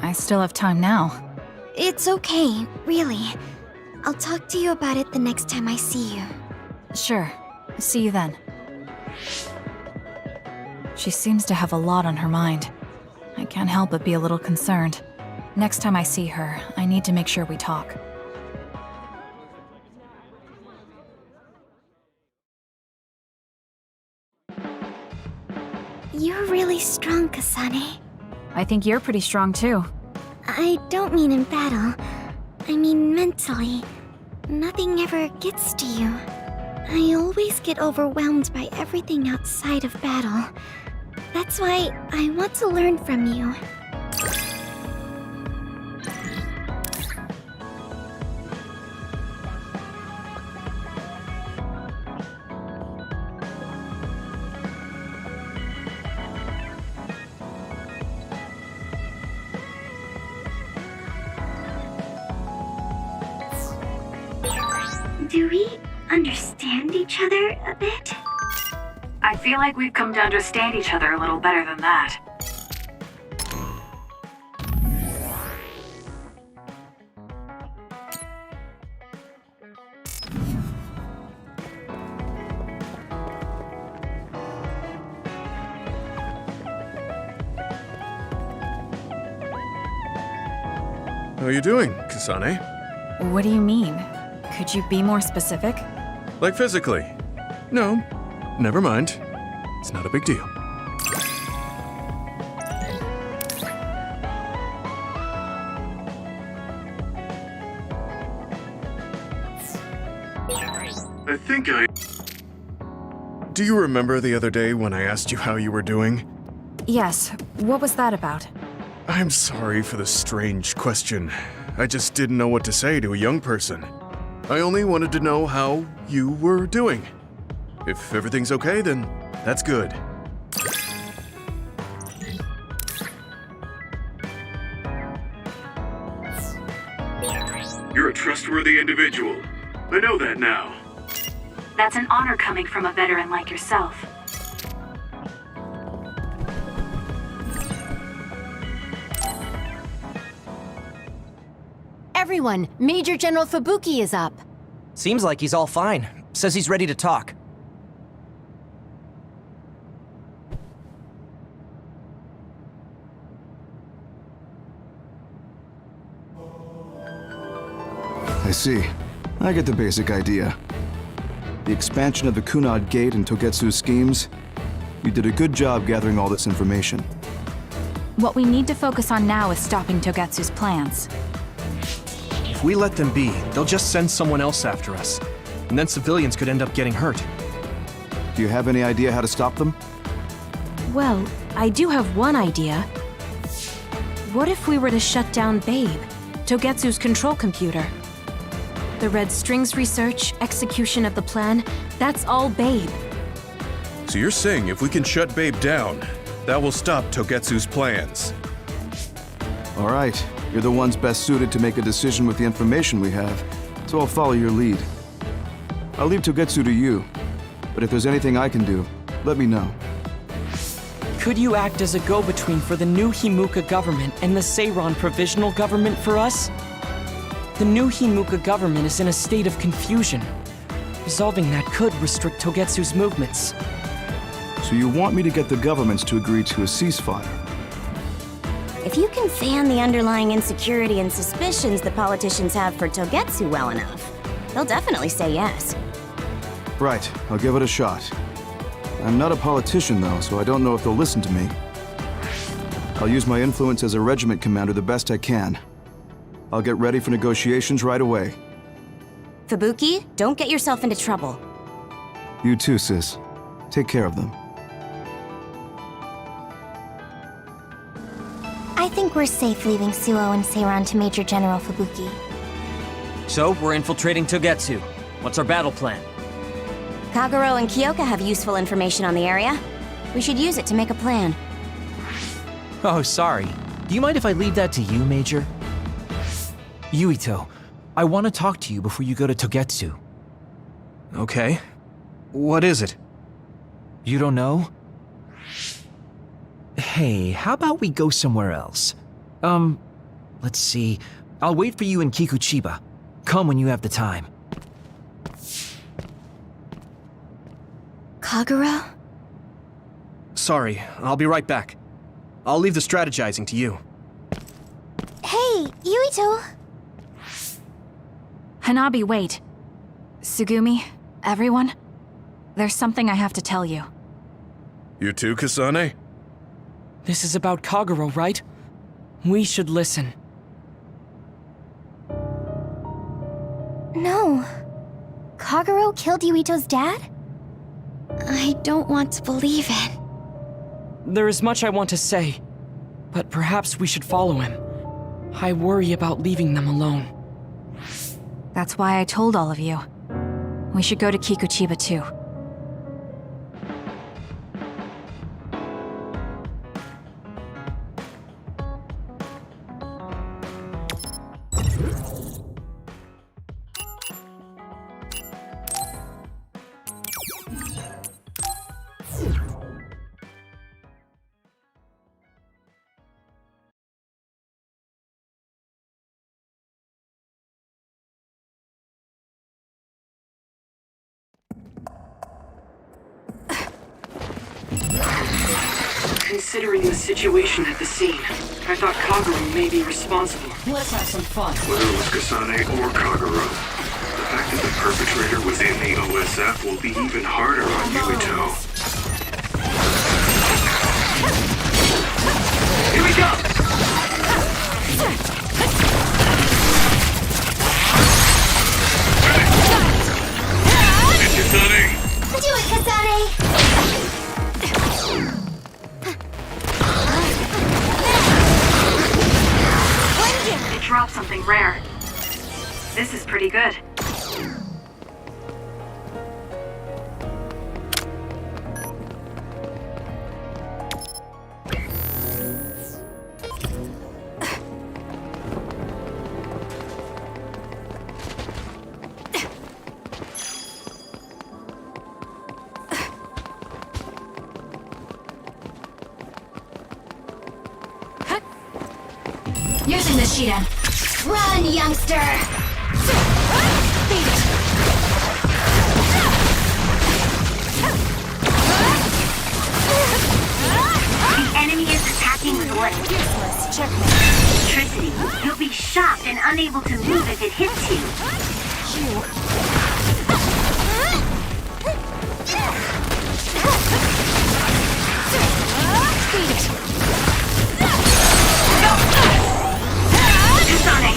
I still have time now. It's okay, really. I'll talk to you about it the next time I see you. Sure. See you then. She seems to have a lot on her mind. I can't help but be a little concerned. Next time I see her, I need to make sure we talk. You're really strong, Kasane. I think you're pretty strong too. I don't mean in battle. I mean mentally. Nothing ever gets to you. I always get overwhelmed by everything outside of battle. That's why I want to learn from you. Do we understand each other a bit? I feel like we've come to understand each other a little better than that. How are you doing, Kasane? What do you mean? Could you be more specific? Like physically? No, never mind. It's not a big deal. I think I... Do you remember the other day when I asked you how you were doing? Yes, what was that about? I'm sorry for the strange question. I just didn't know what to say to a young person. I only wanted to know how you were doing. If everything's okay, then that's good. You're a trustworthy individual. I know that now. That's an honor coming from a veteran like yourself. Everyone, Major General Fubuki is up. Seems like he's all fine. Says he's ready to talk. I see. I get the basic idea. The expansion of the Kunad Gate and Togetsu's schemes. You did a good job gathering all this information. What we need to focus on now is stopping Togetsu's plans. If we let them be, they'll just send someone else after us. And then civilians could end up getting hurt. Do you have any idea how to stop them? Well, I do have one idea. What if we were to shut down Babe, Togetsu's control computer? The Red Strings research, execution of the plan, that's all Babe. So you're saying if we can shut Babe down, that will stop Togetsu's plans? All right. You're the ones best suited to make a decision with the information we have, so I'll follow your lead. I'll leave Togetsu to you, but if there's anything I can do, let me know. Could you act as a go-between for the new Himuka government and the Seiran provisional government for us? The new Himuka government is in a state of confusion. Resolving that could restrict Togetsu's movements. So you want me to get the governments to agree to a ceasefire? If you can fan the underlying insecurity and suspicions the politicians have for Togetsu well enough, they'll definitely say yes. Right, I'll give it a shot. I'm not a politician though, so I don't know if they'll listen to me. I'll use my influence as a regiment commander the best I can. I'll get ready for negotiations right away. Fubuki, don't get yourself into trouble. You too, sis. Take care of them. I think we're safe leaving Suo and Seiran to Major General Fubuki. So, we're infiltrating Togetsu. What's our battle plan? Kagero and Kyoka have useful information on the area. We should use it to make a plan. Oh, sorry. Do you mind if I leave that to you, Major? Yuito, I want to talk to you before you go to Togetsu. Okay. What is it? You don't know? Hey, how about we go somewhere else? Let's see. I'll wait for you in Kikuchiba. Come when you have the time. Kagero? Sorry, I'll be right back. I'll leave the strategizing to you. Hey, Yuito! Hanabi, wait. Sugumi, everyone, there's something I have to tell you. You too, Kasane? This is about Kagero, right? We should listen. No. Kagero killed Yuito's dad? I don't want to believe it. There is much I want to say, but perhaps we should follow him. I worry about leaving them alone. That's why I told all of you. We should go to Kikuchiba too. considering the situation at the scene. I thought Kagero may be responsible. Let's have some fun. Whether it was Kasane or Kagero, the fact that the perpetrator was in the OSF will be even harder on Yuito. Here we go! It's Kasane! Do it, Kasane! It dropped something rare. This is pretty good. Using the Shiden. Run, youngster! The enemy is attacking with what? Useless. Checkmate. Electricity. You'll be shocked and unable to move if it hits you. Kasane!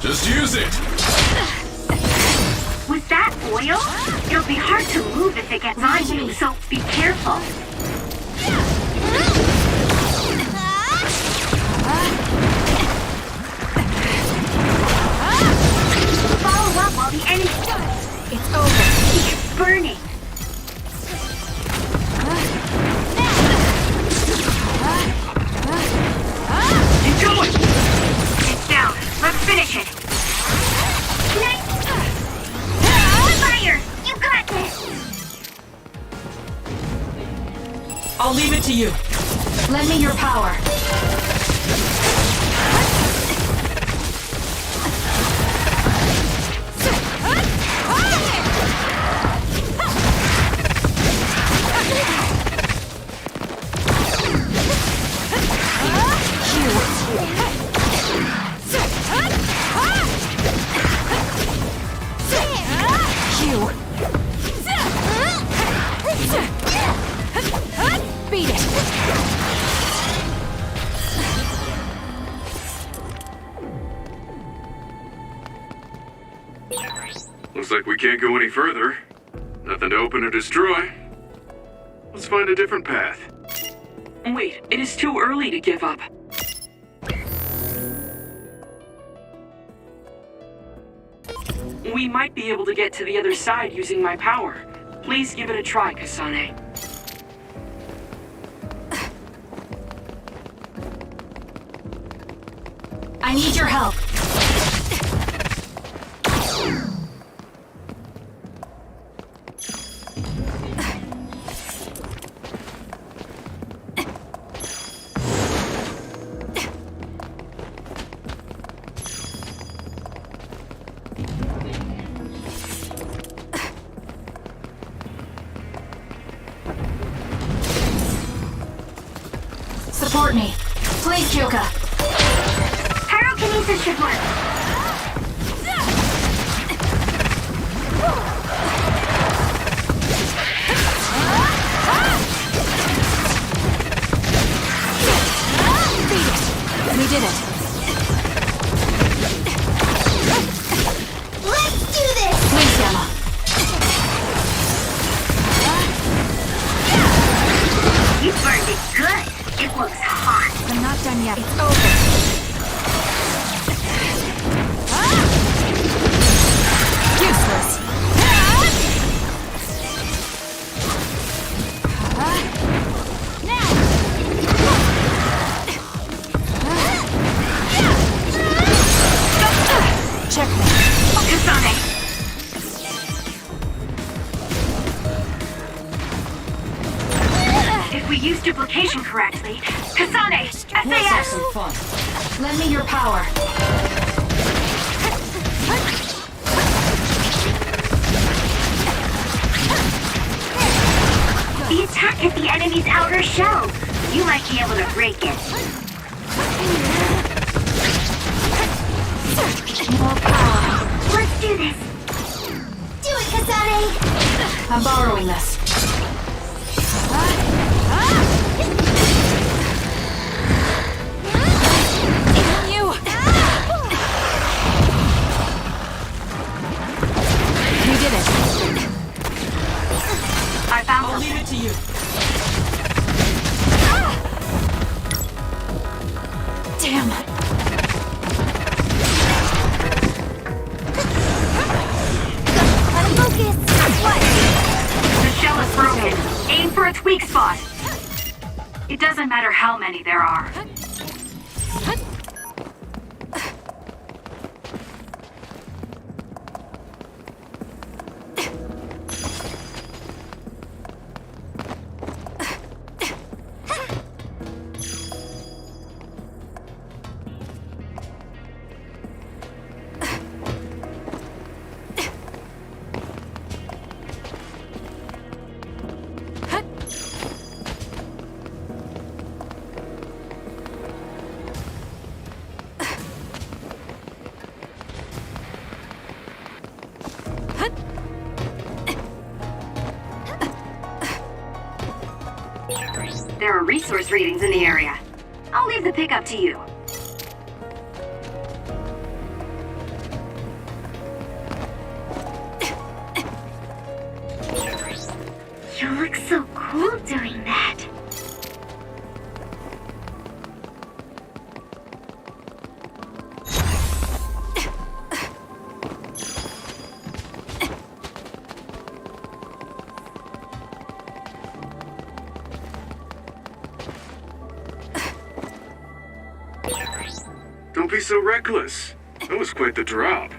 Just use it! With that oil, it'll be hard to move if it gets on you, so be careful. Follow up while the enemy... It's over. It's burning. Keep going! It's down. Let's finish it. Fire! You got this! I'll leave it to you. Lend me your power. Beat it! Looks like we can't go any further. Nothing to open or destroy. Let's find a different path. Wait, it is too early to give up. We might be able to get to the other side using my power. Please give it a try, Kasane. I need your help. Support me. Please, Kyoka. Pyrokinesis should work. We did it. Let's do this! Please, Yama. You burned it good. It looks hot. I'm not done yet. It's over. Useless. Checkmate. Kasane! If we use duplication correctly... Kasane! SAS! Let's have some fun. Lend me your power. The attack hit the enemy's outer shell. You might be able to break it. More power. Let's do this. Do it, Kasane! I'm borrowing this. You did it. I found I'll leave it to you. Damn. Gotta focus! What? The shell is broken. Aim for its weak spot. It doesn't matter how many there are. There are resource readings in the area. I'll leave the pickup to you. You look so cool doing that. Don't be so reckless. That was quite the drop.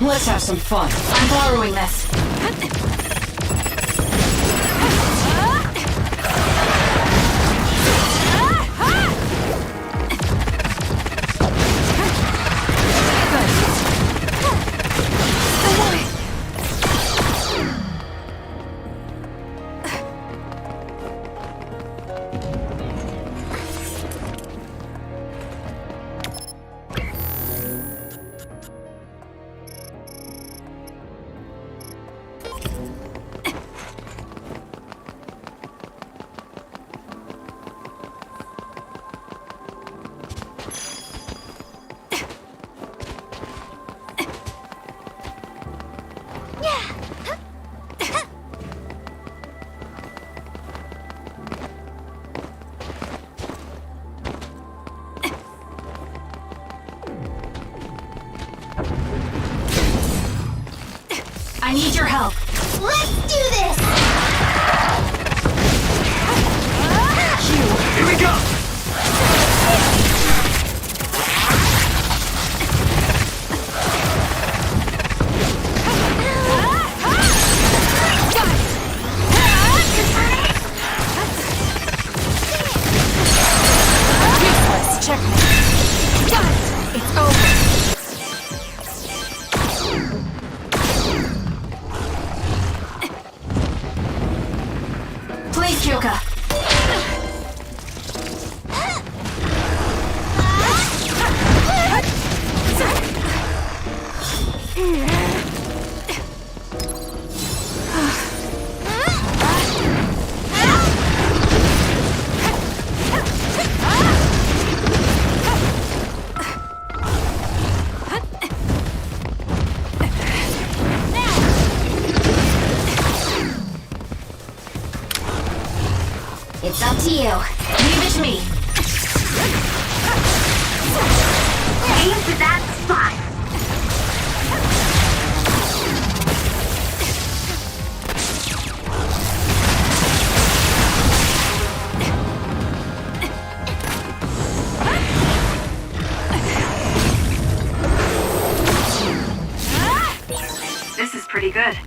Let's have some fun. I'm borrowing this. I need your help. Let's do this! Here we go! Useless. Checkmate. Got it. It's over. pretty good.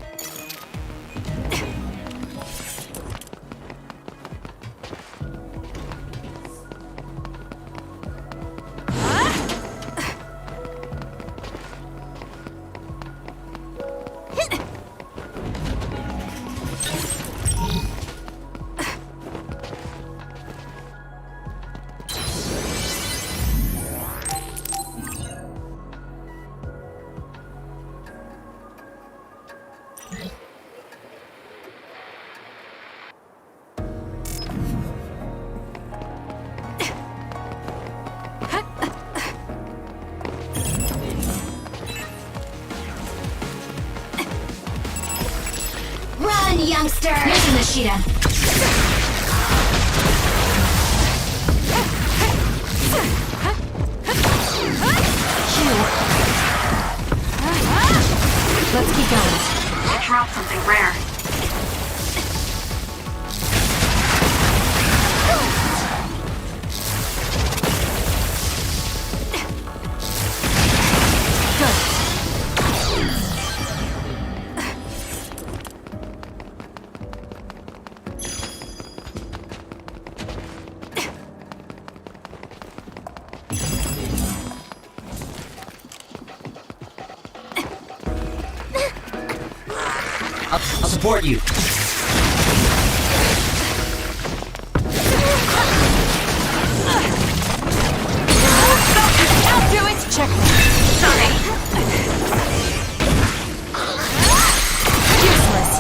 Run, youngster! Using the Sheeta. Let's keep going. I dropped something rare. I'll support you. I'll do it! Check. Sorry. Useless.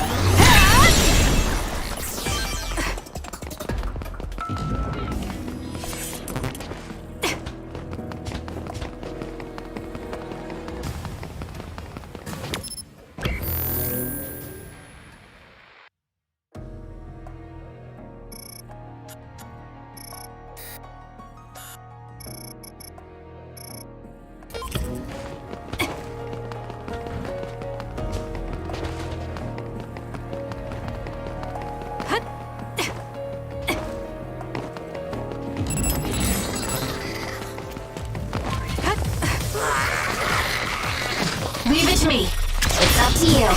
Leave it to me. It's up to you.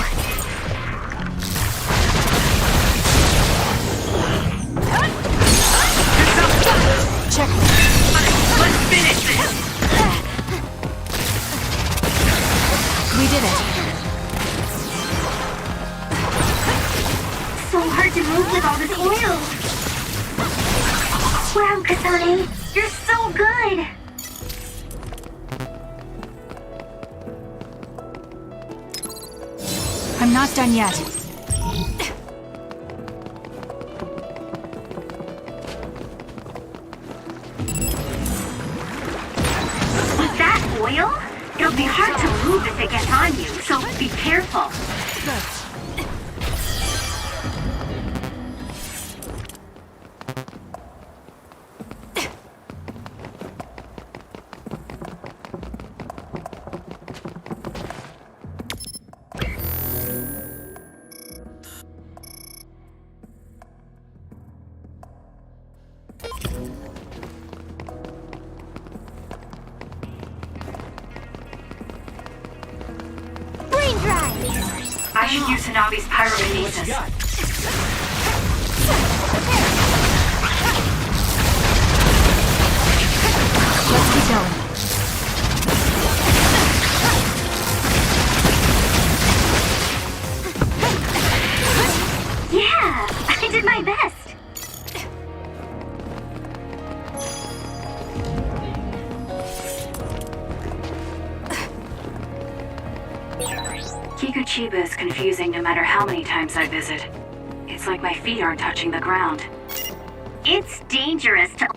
Check. Let's finish this! We did it. So hard to move with all this oil. Wow, Kasane, you're so good. I'm not done yet. With that oil, it'll be hard to move if it gets on you, so be careful. Brain dry! I should use Hanabi's pyrokinesis. Let's keep going. Yeah, I did my best. Kikuchiba is confusing no matter how many times I visit. It's like my feet aren't touching the ground. It's dangerous to